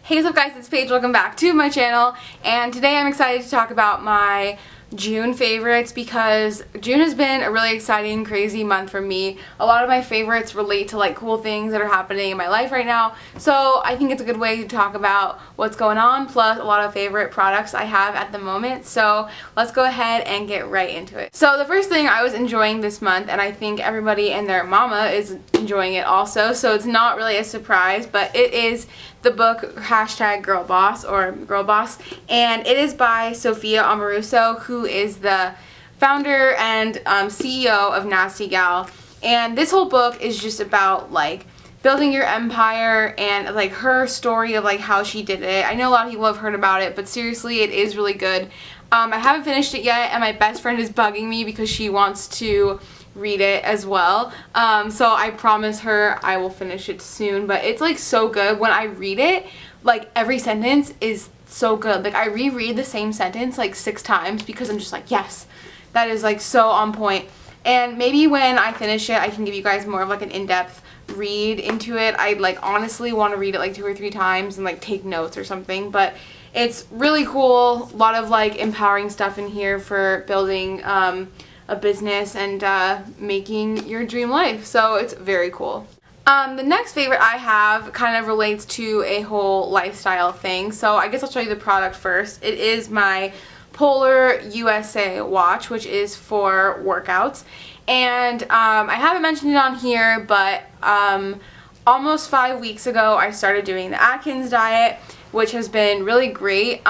Hey, what's up guys, it's Paige, welcome back to my channel, and today I'm excited to talk about my June favorites because June has been a really exciting, crazy month for me. A lot of my favorites relate to like cool things that are happening in my life right now, so I think it's a good way to talk about what's going on, plus a lot of favorite products I have at the moment. So let's go ahead and get right into it. So the first thing I was enjoying this month, and I think everybody and their mama is enjoying it also, so it's not really a surprise, but it is the book Girl Boss or Girl Boss, and it is by Sophia Amoruso, who is the founder and CEO of Nasty Gal. And this whole book is just about like building your empire and like her story of like how she did it. I know a lot of people have heard about it, but seriously, it is really good. I haven't finished it yet, and my best friend is bugging me because she wants to read it as well, so I promise her I will finish it soon. But it's like so good. When I read it, like every sentence is so good. Like I reread the same sentence like 6 times because I'm just like, yes, that is like so on point. And maybe when I finish it, I can give you guys more of like an in-depth read into it. I like honestly want to read it like 2 or 3 times and like take notes or something, but it's really cool. A lot of like empowering stuff in here for building a business and making your dream life, so it's very cool. The next favorite I have kind of relates to a whole lifestyle thing, so I guess I'll show you the product first. It is my Polar USA watch, which is for workouts, and I haven't mentioned it on here, but almost 5 weeks ago I started doing the Atkins diet, which has been really great.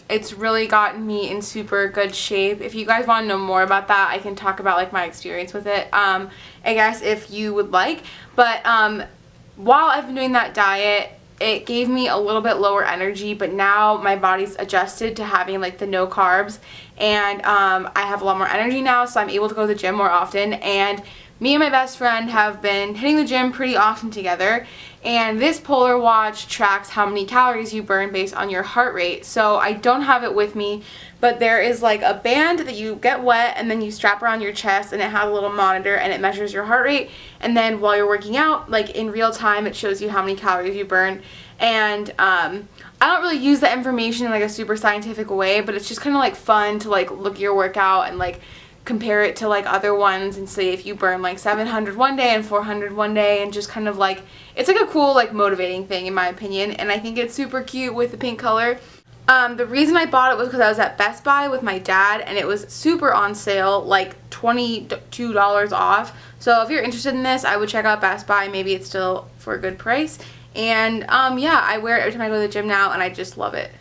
It's really gotten me in super good shape. If you guys want to know more about that, I can talk about like my experience with it, I guess, if you would like. But while I've been doing that diet, it gave me a little bit lower energy, but now my body's adjusted to having like the no carbs, and I have a lot more energy now, so I'm able to go to the gym more often. And me and my best friend have been hitting the gym pretty often together, and this Polar watch tracks how many calories you burn based on your heart rate. So I don't have it with me, but there is like a band that you get wet and then you strap around your chest, and it has a little monitor and it measures your heart rate, and then while you're working out, like in real time, it shows you how many calories you burn. And I don't really use that information in like a super scientific way, but it's just kind of like fun to like look at your workout and like compare it to like other ones and see if you burn like 700 one day and 400 one day, and just kind of like, it's like a cool like motivating thing in my opinion, and I think it's super cute with the pink color. The reason I bought it was because I was at Best Buy with my dad, and it was super on sale, like $22 off. So if you're interested in this, I would check out Best Buy. Maybe it's still for a good price. And yeah, I wear it every time I go to the gym now, and I just love it.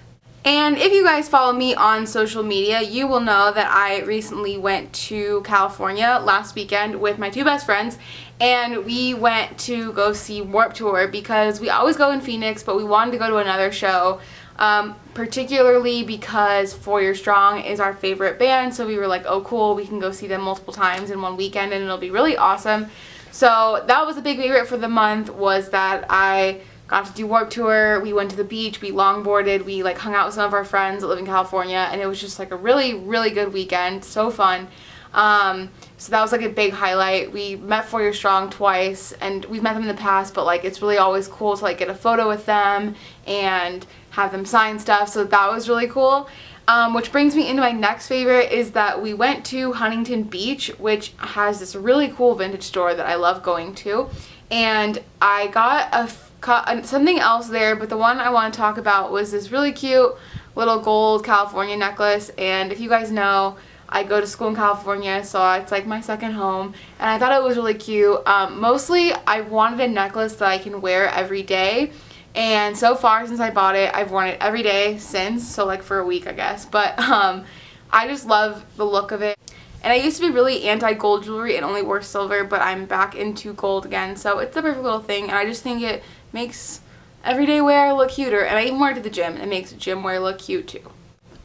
And if you guys follow me on social media, you will know that I recently went to California last weekend with my 2 best friends, and we went to go see Warped Tour because we always go in Phoenix, but we wanted to go to another show, particularly because 4 Year Strong is our favorite band, so we were like, oh cool, we can go see them multiple times in one weekend and it'll be really awesome. So that was a big favorite for the month, was that I got to do Warped Tour. We went to the beach, we longboarded, we like hung out with some of our friends that live in California, and it was just like a really, really good weekend. So fun. So that was like a big highlight. We met 4 Year Strong twice, and we've met them in the past, but like it's really always cool to like get a photo with them and have them sign stuff, so that was really cool. Which brings me into my next favorite, is that we went to Huntington Beach, which has this really cool vintage store that I love going to, and I got something else there, but the one I want to talk about was this really cute little gold California necklace. And if you guys know, I go to school in California, so it's like my second home, and I thought it was really cute. Mostly I wanted a necklace that I can wear every day, and so far since I bought it, I've worn it every day since, so like for a week I guess, but I just love the look of it. And I used to be really anti-gold jewelry and only wore silver, but I'm back into gold again, so it's the perfect little thing, and I just think it makes everyday wear look cuter, and I even wear it to the gym, and it makes gym wear look cute too.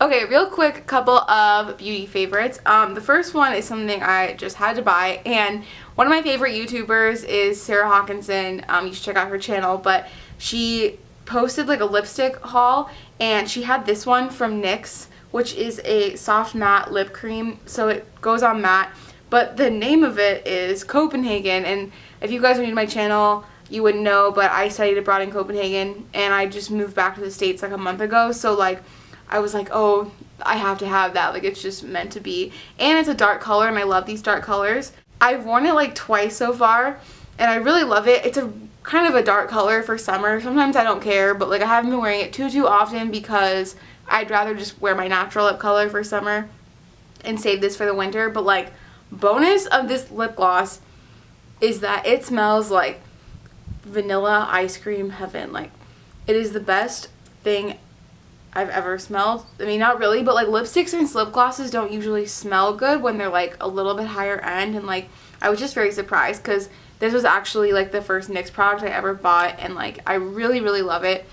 Okay, real quick, couple of beauty favorites. The first one is something I just had to buy, and one of my favorite YouTubers is Sarah Hawkinson. You should check out her channel, but she posted like a lipstick haul, and she had this one from NYX, which is a soft matte lip cream, so it goes on matte, but the name of it is Copenhagen. And if you guys are new to my channel, you wouldn't know, but I studied abroad in Copenhagen, and I just moved back to the States like a month ago, so like I was like, oh, I have to have that, like it's just meant to be. And it's a dark color, and I love these dark colors. I've worn it like twice so far, and I really love it. It's a kind of a dark color for summer. Sometimes I don't care, but like I haven't been wearing it too often because I'd rather just wear my natural lip color for summer and save this for the winter. But like, bonus of this lip gloss is that it smells like vanilla ice cream heaven. Like, it is the best thing I've ever smelled. I mean, not really, but like lipsticks and lip glosses don't usually smell good when they're like a little bit higher end, and like I was just very surprised because this was actually like the first NYX product I ever bought, and like I really love it.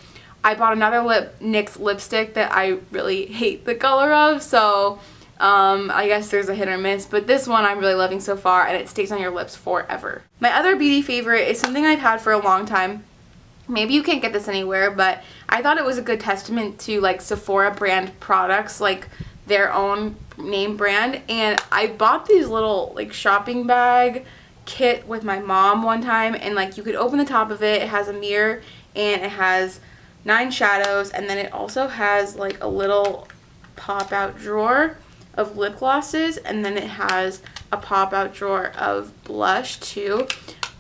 I bought another NYX lipstick that I really hate the color of, so I guess there's a hit or miss, but this one I'm really loving so far, and it stays on your lips forever. My other beauty favorite is something I've had for a long time. Maybe you can't get this anywhere, but I thought it was a good testament to like Sephora brand products, like their own name brand. And I bought these little like shopping bag kit with my mom one time, and like you could open the top of it. It has a mirror and it has 9 shadows, and then it also has like a little pop out drawer of lip glosses, and then it has a pop out drawer of blush too.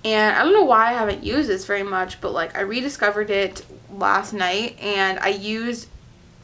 And I don't know why I haven't used this very much, but like I rediscovered it last night, and I used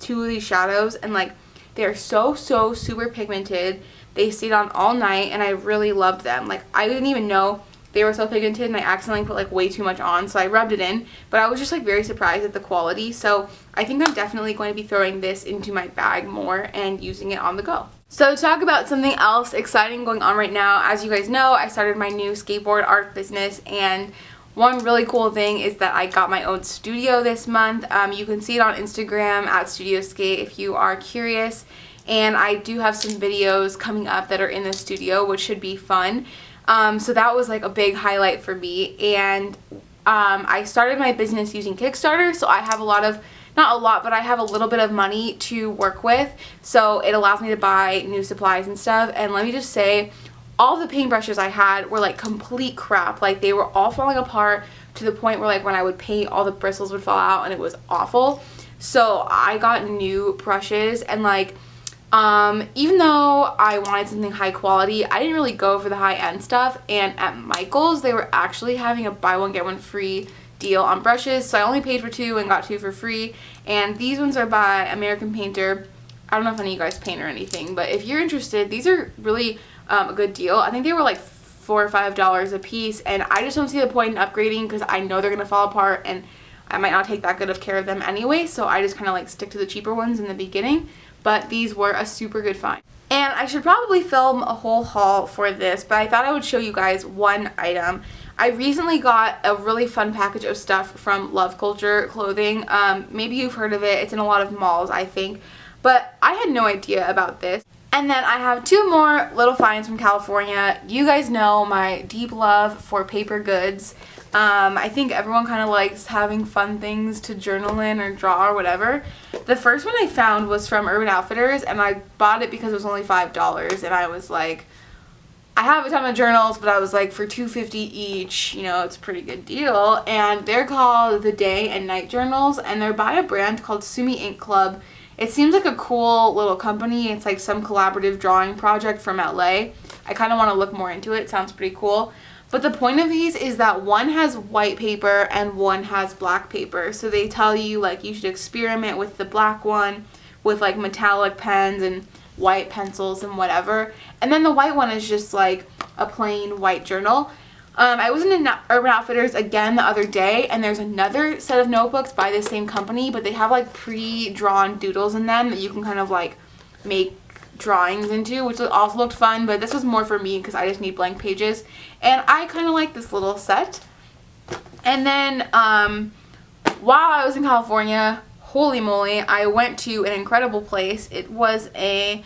2 of these shadows, and like they're so super pigmented. They stayed on all night, and I really loved them. Like I didn't even know they were so pigmented, and I accidentally put like way too much on, so I rubbed it in, but I was just like very surprised at the quality. So I think I'm definitely going to be throwing this into my bag more and using it on the go. So to talk about something else exciting going on right now, as you guys know, I started my new skateboard art business, and one really cool thing is that I got my own studio this month. You can see it on Instagram at Studio Skate if you are curious, and I do have some videos coming up that are in the studio, which should be fun. So that was like a big highlight for me, and I started my business using Kickstarter, so I have a lot of, not a lot, but I have a little bit of money to work with, so it allows me to buy new supplies and stuff. And let me just say, all the paintbrushes I had were like complete crap. Like they were all falling apart to the point where like when I would paint, all the bristles would fall out, and it was awful. So I got new brushes, and like even though I wanted something high quality, I didn't really go for the high-end stuff. And at Michael's, they were actually having a buy one get one free deal on brushes, so I only paid for 2 and got 2 for free. And these ones are by American Painter. I don't know if any of you guys paint or anything, but if you're interested, these are really a good deal. I think they were like $4 or $5 a piece, and I just don't see the point in upgrading because I know they're gonna fall apart, and I might not take that good of care of them anyway, so I just kind of like stick to the cheaper ones in the beginning. But these were a super good find. And I should probably film a whole haul for this, but I thought I would show you guys one item. I recently got a really fun package of stuff from Love Culture clothing. Maybe you've heard of it. It's in a lot of malls, I think. But I had no idea about this. And then I have 2 more little finds from California. You guys know my deep love for paper goods. I think everyone kind of likes having fun things to journal in or draw or whatever. The first one I found was from Urban Outfitters, and I bought it because it was only $5, and I was like, I have a ton of journals, but I was like, for $2.50 each, you know, it's a pretty good deal. And they're called the Day and Night Journals, and they're by a brand called Sumi Ink Club. It seems like a cool little company. It's like some collaborative drawing project from LA. I kind of want to look more into it. It sounds pretty cool. But the point of these is that one has white paper and one has black paper. So they tell you like you should experiment with the black one with like metallic pens and white pencils and whatever. And then the white one is just like a plain white journal. I was in Urban Outfitters again the other day, and there's another set of notebooks by the same company, but they have like pre-drawn doodles in them that you can kind of like make drawings into, which also looked fun, but this was more for me because I just need blank pages, and I kind of like this little set. And then while I was in California, holy moly, I went to an incredible place. It was a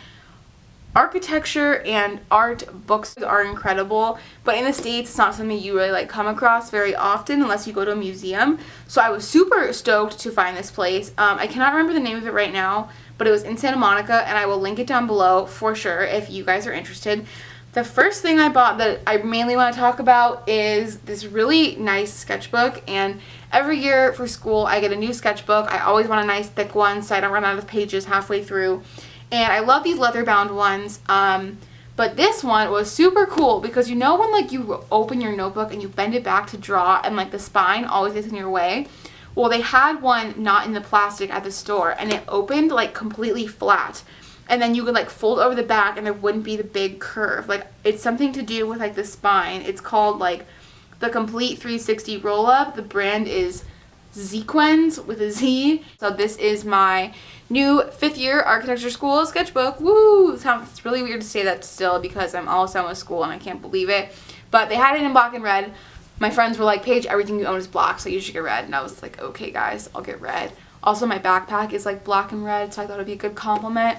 architecture and art books are incredible, but in the States it's not something you really like come across very often unless you go to a museum. So I was super stoked to find this place. I cannot remember the name of it right now, but it was in Santa Monica, and I will link it down below for sure if you guys are interested. The first thing I bought that I mainly want to talk about is this really nice sketchbook, and every year for school I get a new sketchbook. I always want a nice thick one so I don't run out of pages halfway through, and I love these leather bound ones. But this one was super cool because you know when like you open your notebook and you bend it back to draw and like the spine always gets in your way? Well, they had one not in the plastic at the store, and it opened like completely flat. And then you could like fold over the back and there wouldn't be the big curve. Like, it's something to do with like the spine. It's called like the Complete 360 Roll Up. The brand is Zequens with a Z. So this is my new 5th year architecture school sketchbook. Woo! It's really weird to say that still because I'm almost done with school and I can't believe it. But they had it in black and red. My friends were like, Paige, everything you own is black, so you should get red. And I was like, okay guys, I'll get red. Also, my backpack is like black and red, so I thought it'd be a good compliment.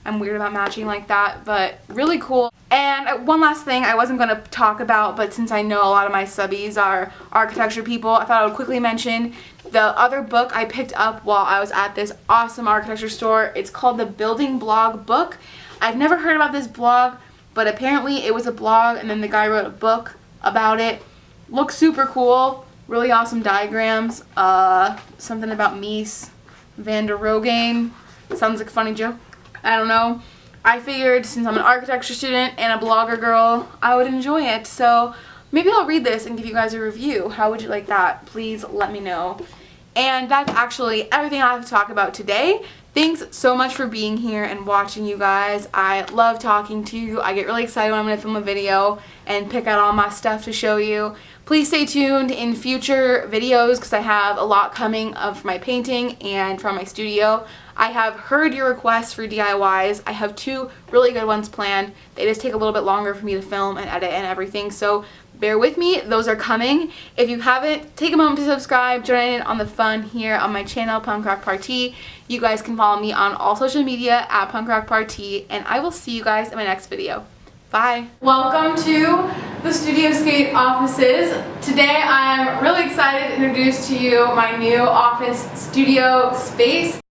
I'm weird about matching like that, but really cool. And one last thing I wasn't going to talk about, but since I know a lot of my subbies are architecture people, I thought I would quickly mention the other book I picked up while I was at this awesome architecture store. It's called the Building Blog Book. I've never heard about this blog, but apparently it was a blog and then the guy wrote a book about it. Looks super cool. Really awesome diagrams. Something about Mies van der Roheyen. Sounds like a funny joke. I don't know. I figured since I'm an architecture student and a blogger girl, I would enjoy it. So maybe I'll read this and give you guys a review. How would you like that? Please let me know. And that's actually everything I have to talk about today. Thanks so much for being here and watching, you guys. I love talking to you. I get really excited when I'm going to film a video and pick out all my stuff to show you. Please stay tuned in future videos because I have a lot coming of my painting and from my studio. I have heard your requests for DIYs. I have 2 really good ones planned. They just take a little bit longer for me to film and edit and everything, so bear with me. Those are coming. If you haven't, take a moment to subscribe, join in on the fun here on my channel, Punk Rock Party. You guys can follow me on all social media at Punk Rock Party, and I will see you guys in my next video. Bye. Welcome to the Studio Skate offices. Today I'm really excited to introduce to you my new office studio space.